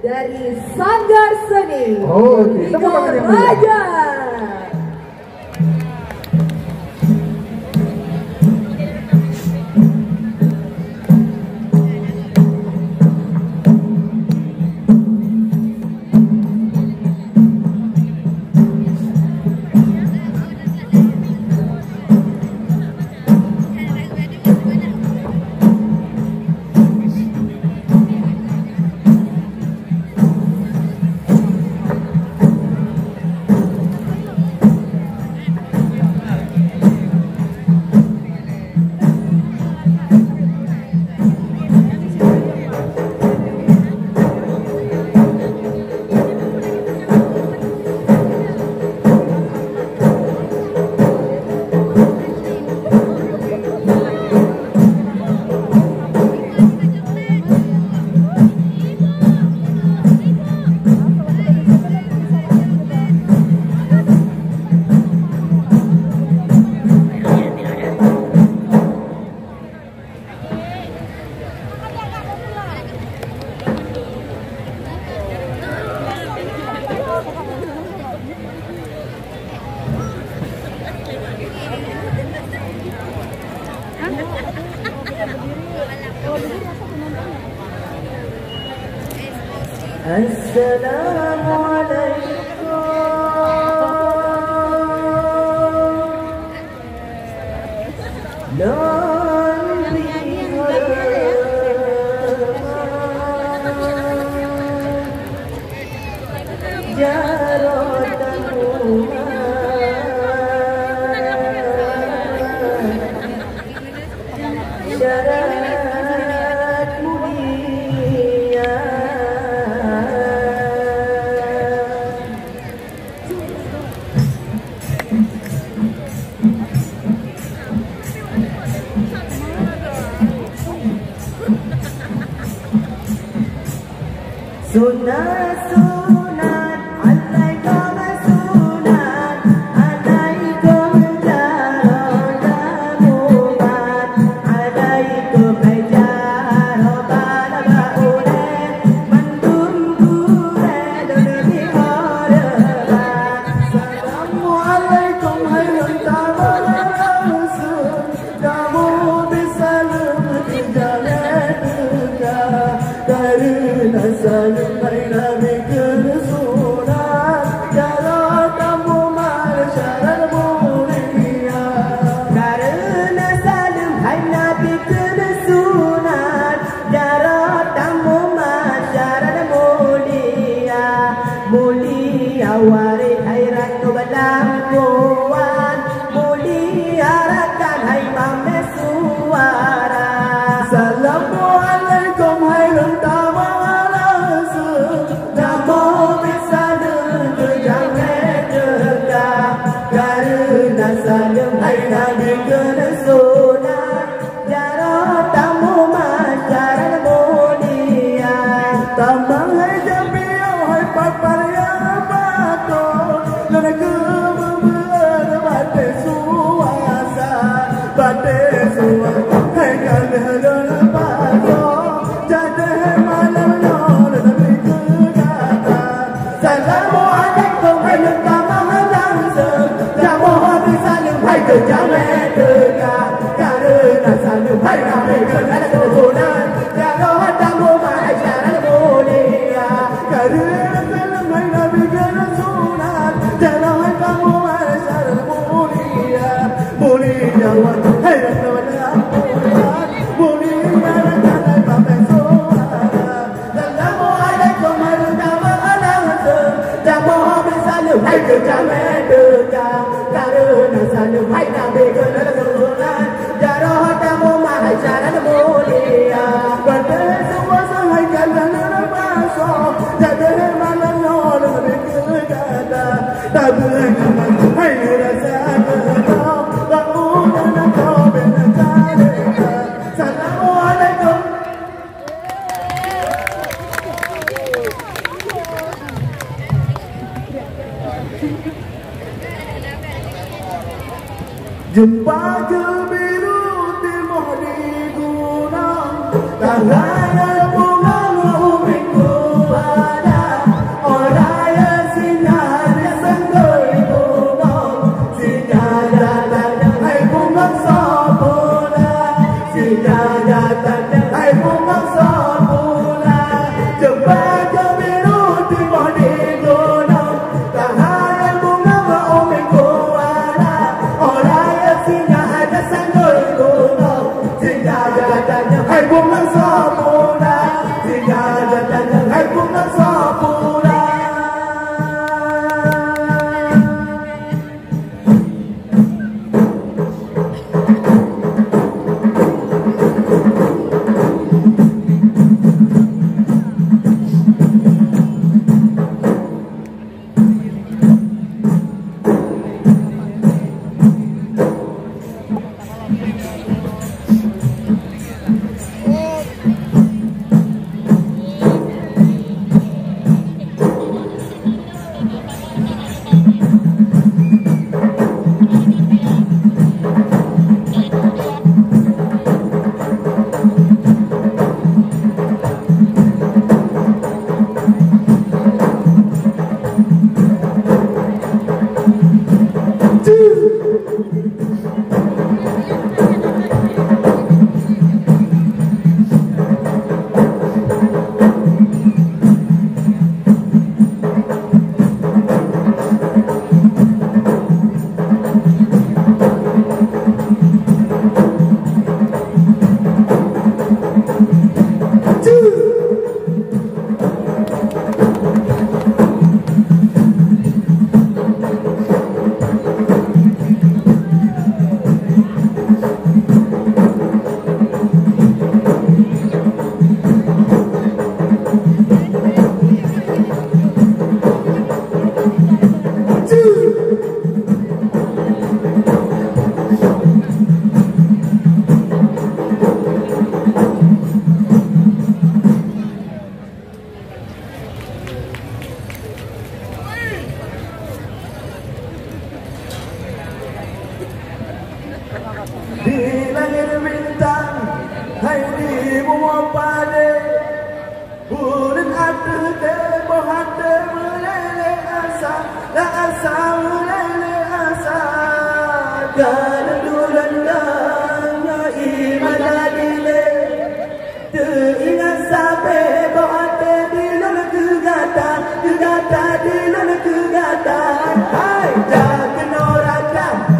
dari Sanggar Seni Raja. Jumpa kebiru timur di gunung, tangannya bunga minggu jajatannya hai bunga semula Cempaka biru di mahdi gunung Tahanan bunga ma'umi kuala Orang asinya ada sanggul gunung Jajatannya hai bunga semula Jajatannya hai bunga semula Di langit bintang hai di bawah pade bulan ada tebo hade melele asa la asa melele asa dan dulan danya iman dile teringat sampai bahate di lon kegata di lon kegata hai jangan orakan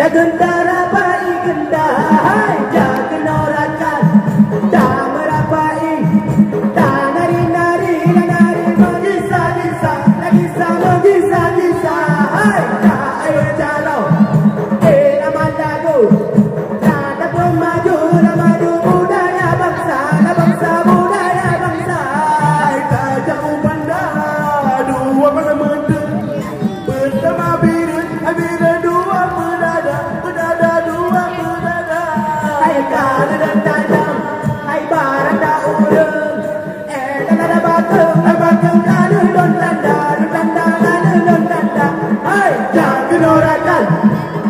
Legenda baik genda hai jangan orakan tak merapai tak nari-nari nari menggisa-gisa menggisa-gisa hai tak ayo jalan nama lagu tak ada pemaju maju budaya bangsa budaya bangsa hai tak jauh pandang dua mata bersama biru dua berada dua berada hai kana dan tajam hai baranda urang dan ada bakang kana don tanda don tanda hai jangan orakan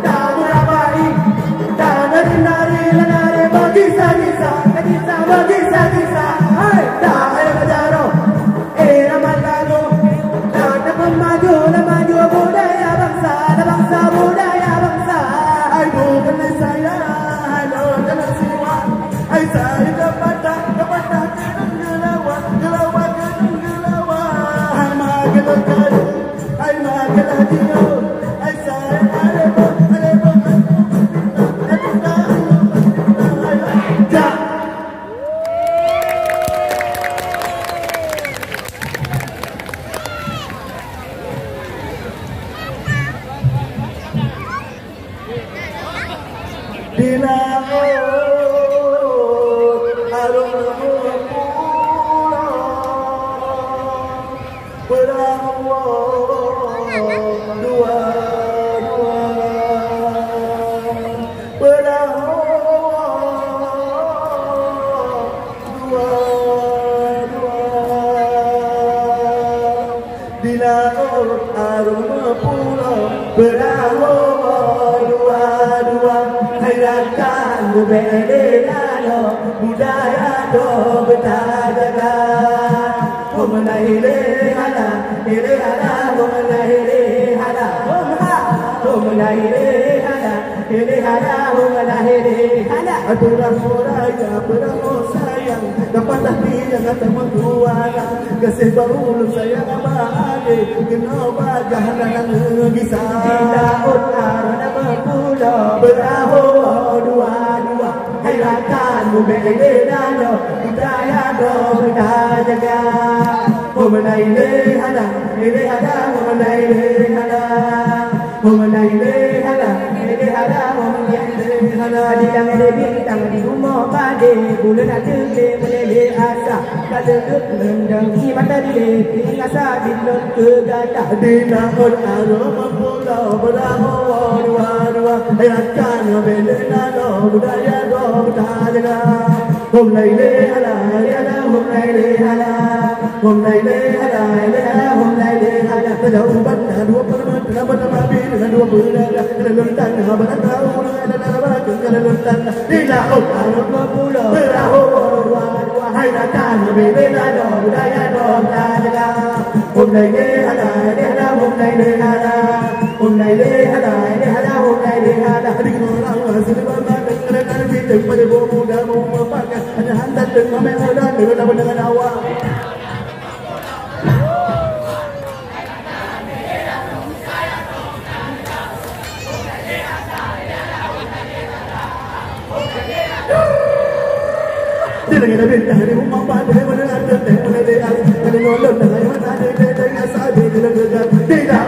tak merapai tak nari nari bagisa-gisa hai tak ayo jaro nama lagu tak ada maju budaya bangsa di laut aroma pulau berawal dua-dua di laut aroma pulau berawal dua-dua hayratkan berbeda budaya do bertajaga Homenai hada homenai hada Aturan moraya beramo sayang dapat hati yang teman kuala kasih baru sayang abade kenal bagah dan bisa laut arana berpulau beraho dua-dua hayratkan berbeda budaya do bertajaga Homenai hada homenai hada di yang ada bintang di rumah pade bulan ada meleleh asa tak duduk mendengi matahari tinggal sabit ke gata di laut aroma pulau beraho dua-dua hayratkan berbeda budaya do bertajaga Homenai hada Terjauhan dua permata berbabi dengan dua berada kelentang habaran tahu dan arah kelentang di laut aroma pulau beraho dua-dua hayratkan berbeda budaya do bertajaga Homenai hada adik orang selebar dengan bintang pada muda mau mempakan hanya hantar dengan medan dengan awak Dengan bintang di rumah pada mendengar tentang meleleh ada nolong dengan mata dengan sahaja dengan gegar tidak